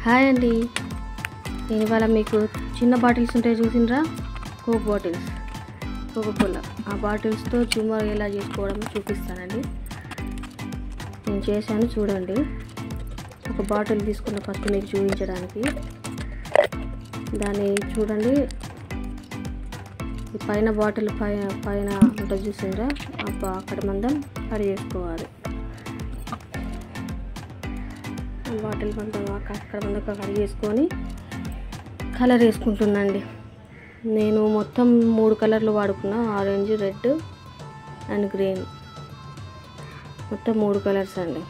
Hi అండి, నేను ఇవాళ మీకు చిన్న బాటిల్స్ ఉంటాయి చూసిండ్రా, కోక్ బాటిల్స్, కోకోకోలా ఆ బాటిల్స్తో జూమర్ ఎలా చేసుకోవడం చూపిస్తానండి. నేను చేశాను చూడండి. ఒక బాటిల్ తీసుకున్న ఫస్ట్ మీకు చూపించడానికి. దాన్ని చూడండి, ఈ పైన బాటిల్ పైన ఉంటుంది చూసిండ్రా, అక్కడ మందం కట్ చేసుకోవాలి. బాటిల్ మందం అక్కడ మందం కట్ చేసుకొని కలర్ వేసుకుంటున్నాండి. నేను మొత్తం 3 కలర్లు వాడుకున్నా, ఆరెంజ్, రెడ్ అండ్ గ్రీన్, మొత్తం 3 కలర్స్ అండి.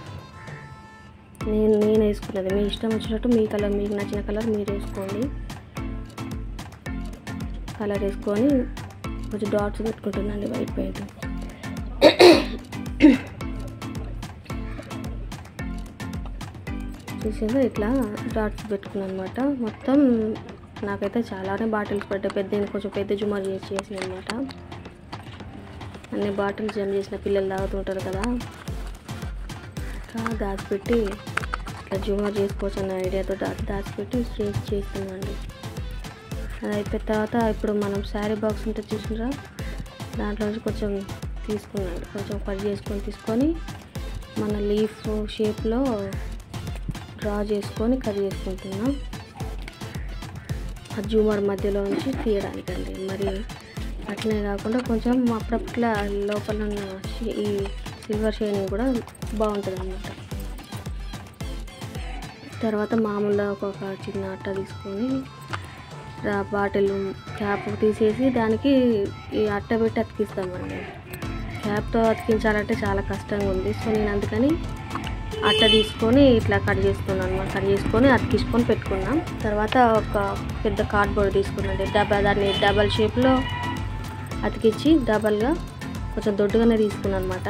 నేను వేసుకున్నది. మీ ఇష్టం వచ్చినట్టు మీ కలర్, మీకు నచ్చిన కలర్ మీరు వేసుకోండి. కలర్ వేసుకొని కొంచెం డాట్స్ పెట్టుకుంటున్నాండి, వైట్ పెయింట్. చూసిందా, ఇట్లా డాట్స్ పెట్టుకున్నాను అనమాట. మొత్తం నాకైతే చాలానే బాటిల్స్ పడ్డాయి. కొంచెం పెద్ద జుమార్ చేసిన అనమాట. అన్ని బాటిల్స్ జమ చేసిన పిల్లలు తాగుతుంటారు కదా, దాచిపెట్టి ఇట్లా జుమార్ చేసుకోవచ్చు అన్న ఐడియాతో దాచిపెట్టి చేస్తున్నాండి. అది అయిపోయిన తర్వాత ఇప్పుడు మనం శారీ బాక్స్ ఉంటే చూసినరా, దాంట్లోంచి కొంచెం తీసుకున్నాను, కొంచెం కట్ తీసుకొని మన లీఫ్ షేప్లో డ్రా చేసుకొని కట్ చేసుకుంటున్నాం. ఆ జూమర్ మధ్యలో నుంచి తీయడానికండి. మరి అట్లనే కాకుండా కొంచెం అప్పుడప్పుట్లా లోపల ఉన్న ఈ సిల్వర్ షైనింగ్ కూడా బాగుంటుంది అన్నమాట. తర్వాత మామూలుగా ఒక చిన్న అట్ట తీసుకొని బాటిల్ క్యాప్ తీసేసి దానికి ఈ అట్ట పెట్టి అతికిస్తామండి. క్యాప్తో అతికించాలంటే చాలా కష్టంగా ఉంది. సో నేను అందుకని అట్ట తీసుకొని ఇట్లా కట్ చేసుకున్నాను. కట్ చేసుకొని అతికించుకొని పెట్టుకున్నాం. తర్వాత ఒక పెద్ద కార్డ్బోర్డ్ తీసుకున్నాండి. దాన్ని డబల్ షేప్లో అతికించి డబల్గా కొంచెం దొడ్డుగానే తీసుకున్నాను అనమాట.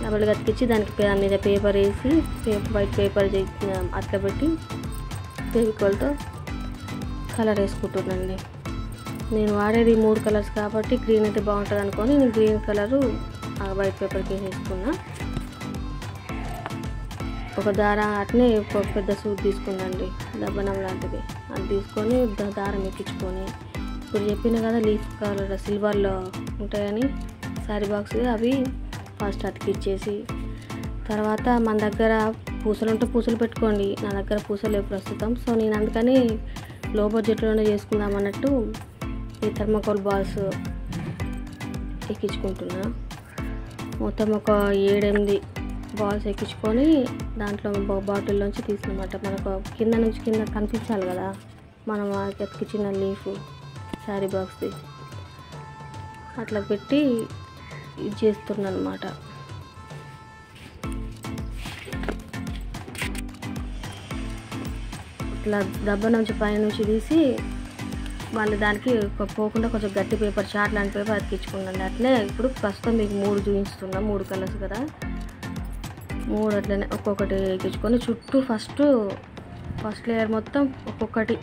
డబల్గా అతికించి దానికి దాని మీద పేపర్ వేసి వైట్ పేపర్ అతకబెట్టి ఫెవికాల్తో కలర్ వేసుకుంటున్నాండి. నేను వాడేది 3 కలర్స్ కాబట్టి గ్రీన్ అయితే బాగుంటుంది అనుకొని నేను గ్రీన్ కలరు ఆ వైట్ పేపర్కి వేసేసుకున్నా. ఒక అట్నే ఒక పెద్ద సూట్ తీసుకుందండి, దబ్బనం లాంటిది. అది తీసుకొని దారం ఎక్కించుకొని, ఇప్పుడు చెప్పిన కదా లీఫ్ కలర్ సిల్వర్లో ఉంటాయని శారీ బాక్స్, అవి ఫస్ట్ అతికిచ్చేసి, తర్వాత మన దగ్గర పూసలు ఉంటే పూసలు పెట్టుకోండి. నా దగ్గర పూసలు ప్రస్తుతం. సో నేను అందుకని లో బడ్జెట్లోనే చేసుకుందాం అన్నట్టు ఈ థర్మాకోల్ బాల్స్ ఎక్కించుకుంటున్నా. మొత్తం ఒక 7-8 బాల్స్ ఎక్కించుకొని దాంట్లో బాటిల్లోంచి తీసినమాట. మనకు కింద నుంచి కింద కనిపించాలి కదా, మనం ఎతికిచ్చిన లీఫ్ శారీ బాక్స్ది అట్లా పెట్టి ఇది చేస్తున్నాను అనమాట. ఇట్లా దెబ్బ నుంచి పైనుంచి తీసి మళ్ళీ దానికి పోకుండా కొంచెం గట్టి పేపర్, చాట్ లాంటి పేపర్ అతికించుకున్నాను. అట్లే ఇప్పుడు ప్రస్తుతం మీకు 3 చూపిస్తున్నా, 3 కలర్స్ కదా, 3 అట్లనే ఒక్కొక్కటి ఎక్కించుకొని చుట్టూ ఫస్ట్ లేయర్ మొత్తం ఒక్కొక్కటి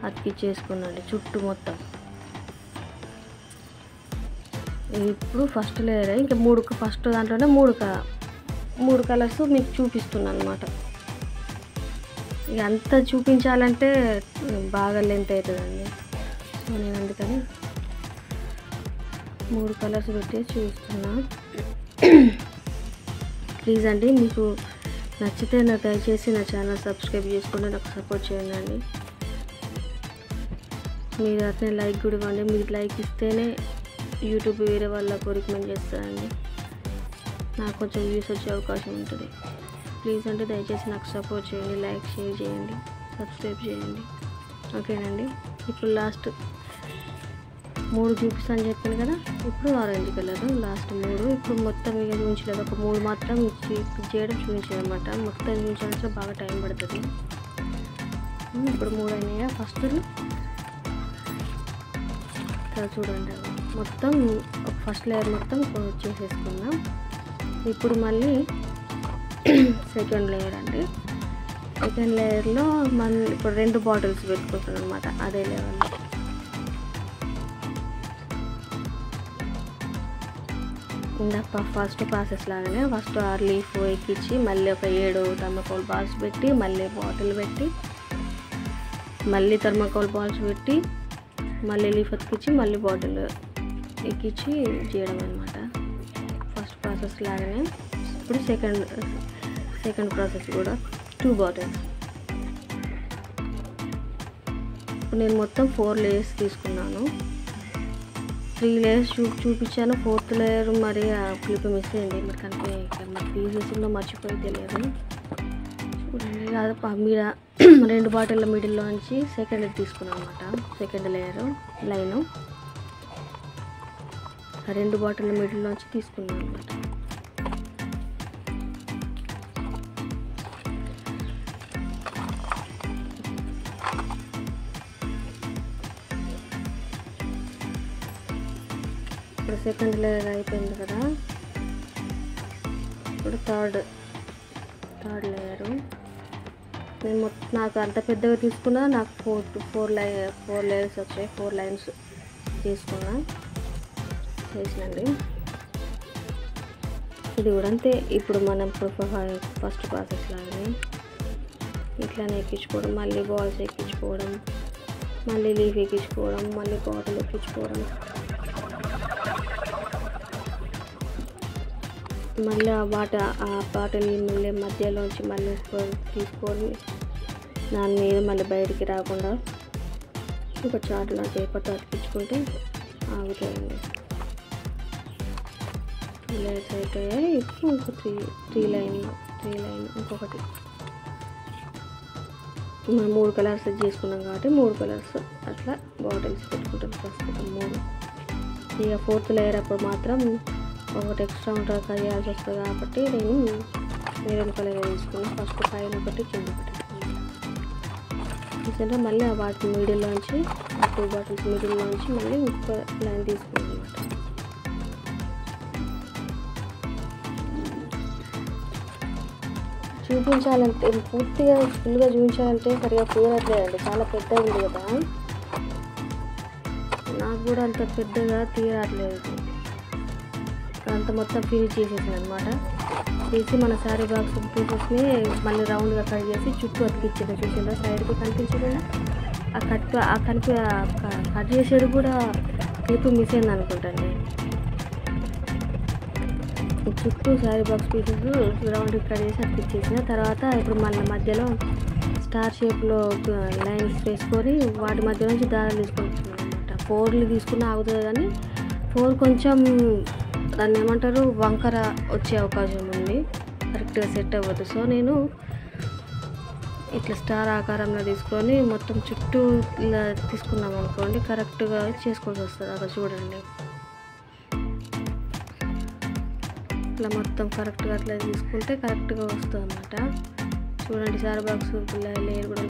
అతికిచ్చేసుకున్నాండి చుట్టూ మొత్తం. ఇప్పుడు ఫస్ట్ లేయర్ ఇంకా 3 ఫస్ట్ దాంట్లోనే 3 కలర్స్ మీకు చూపిస్తున్నాను అనమాట. ఇక అంతా చూపించాలంటే బాగా లెంత్ అవుతుందండి. సో నేను అందుకని 3 కలర్స్ పెట్టి చూస్తున్నా. ప్లీజ్ అండి, మీకు నచ్చితే దయచేసి నా ఛానల్ సబ్స్క్రైబ్ చేసుకుంటే నాకు సపోర్ట్ చేయండి. మీరు అట్లనే లైక్ కూడా ఇవ్వండి. మీరు లైక్ ఇస్తేనే యూట్యూబ్ వేరే వాళ్ళకు రికమెండ్ చేస్తారండి, నాకు కొంచెం వ్యూస్ వచ్చే అవకాశం ఉంటుంది. ప్లీజ్ అంటే దయచేసి నాకు సపోర్ట్ చేయండి, లైక్, షేర్ చేయండి, సబ్స్క్రైబ్ చేయండి. ఓకేనండి. ఇప్పుడు లాస్ట్ 3 చూపిస్తాను చెప్పాను కదా, ఇప్పుడు ఆరెంజ్ కలర్ లాస్ట్ 3. ఇప్పుడు మొత్తం ఇక చూపించలేదు, ఒక 3 మాత్రం చేయడం చూపించలేదు అనమాట. మొత్తం చూపించాలంటే బాగా టైం పడుతుంది. ఇప్పుడు 3 అయినాయా ఫస్ట్ చూడండి. మొత్తం ఫస్ట్ లేయర్ మొత్తం చేసేసుకున్నాం. ఇప్పుడు మళ్ళీ సెకండ్ లేయర్ అండి. సెకండ్ లేయర్లో మనం ఇప్పుడు 2 బాటిల్స్ పెట్టుకుంటున్నాం అనమాట, అదే లెవెల్లో. ఇందాక ఫస్ట్ ప్రాసెస్ లాగానే ఫస్ట్ ఆ లీఫ్ ఎక్కించి మళ్ళీ ఒక 7 థర్మాకోల్ బాల్స్ పెట్టి మళ్ళీ బాటిల్ పెట్టి మళ్ళీ థర్మాకోల్ బాల్స్ పెట్టి మళ్ళీ లీఫ్ ఎక్కించి మళ్ళీ బాటిల్ ఎక్కించి చేయడం అనమాట. ఫస్ట్ ప్రాసెస్ లాగానే ఇప్పుడు సెకండ్ ప్రాసెస్ కూడా 2 బాటిల్స్. ఇప్పుడు నేను మొత్తం 4 లేయర్స్ తీసుకున్నాను. 3 లేయర్స్ చూపించాను. 4th లేయర్ మరి ఆ క్లిప్ మిస్ అయింది. మరి కనుక మరి తీసేసిందో మర్చిపోయి తెలియదు. చూడండి మీద 2 బాటిళ్ళ మిడిల్లో నుంచి సెకండ్ తీసుకున్నాను అనమాట. సెకండ్ లేయర్ లైను 2 బాటిళ్ళ మిడిల్లోంచి తీసుకున్నాను అనమాట. ఇప్పుడు సెకండ్ లేయర్ అయిపోయింది కదా. ఇప్పుడు థర్డ్ లేయరు నేను నాకు అంత పెద్దగా తీసుకున్నా. నాకు 4 లేయర్స్ వచ్చాయి. 4 లైన్స్ తీసుకున్నా చేసినండి. ఇది కూడా అంతే. ఇప్పుడు మనం ఫస్ట్ ప్రాసెస్ లాగానే ఇట్లానే ఎక్కించుకోవడం, మళ్ళీ బాల్స్ ఎక్కించుకోవడం, మళ్ళీ లీఫ్ ఎక్కించుకోవడం, మళ్ళీ బాటిల్ ఎక్కించుకోవడం, మళ్ళీ ఆ బాటిల్ మళ్ళీ మధ్యలోంచి మళ్ళీ తీసుకొని దాని మీద మళ్ళీ బయటికి రాకుండా ఒక చార్ట్లా పేపర్తో అతికించుకుంటే ఆగుతాయండి. 2 లేయర్స్ అయిపోయాయి. ఇప్పుడు ఇంకో 3 లైన్ ఇంకొకటి. మనం 3 కలర్స్ చేసుకున్నాం కాబట్టి 3 కలర్స్ అట్లా బాటిల్స్ పెట్టుకుంటాం ప్రస్తుతం 3. ఇక 4th లేయర్ అప్పుడు మాత్రం ఒకటి ఎక్స్ట్రా ఉంటుంది చేయాల్సి వస్తుంది కాబట్టి నేను మెరూన్ కలర్ తీసుకున్నాను. ఫస్ట్ పైన ఒకటి కింద ఒకటి తీసుకుంటే మళ్ళీ ఆ వాటి మిడిల్లోంచి 2 బాటిల్స్ మిడిల్లోంచి మళ్ళీ ఇంకొక లైన్ తీసుకున్నాను అనమాట. చూపించాలంటే పూర్తిగా ఫుల్గా చూపించాలంటే సరిగా కుదరట్లేదండి. చాలా పెద్దగా ఉంది కదా, నాకు కూడా అంత పెద్దగా తీయట్లేదు. అంత మొత్తం ఫినిష్ చేసేసాను అనమాట. చేసి మన శారీ బాక్స్ పీసెస్ని మళ్ళీ రౌండ్గా కట్ చేసి చుట్టూ అతికిచ్చింది. చూసిందా సైడ్కి కనిపించకుండా కట్ చేసేది కూడా క్లిప్ మిస్ అయింది అనుకుంటాండి. చుట్టూ శారీ బాక్స్ పీసెస్ రౌండ్కి కట్ చేసి అతికిచ్చేసిన తర్వాత ఇప్పుడు మళ్ళీ మధ్యలో స్టార్ షేప్లో లైన్స్ వేసుకొని వాటి మధ్య నుంచి దారాలు తీసుకుంటున్నాను అనమాట. 4 తీసుకున్న ఆగుతుంది కానీ 4 కొంచెం దాన్ని ఏమంటారు వంకర వచ్చే అవకాశం ఉంది, కరెక్ట్గా సెట్ అవ్వదు. సో నేను ఇట్లా స్టార్ ఆకారంలో తీసుకొని మొత్తం చుట్టూ ఇలా తీసుకున్నాం అనుకోండి కరెక్ట్గా చేసుకోవాల్సి వస్తుంది. అక్కడ చూడండి ఇట్లా మొత్తం కరెక్ట్గా అట్లా తీసుకుంటే కరెక్ట్గా వస్తుంది అన్నమాట. చూడండి శారీ బాక్స్ లేయర్ కూడా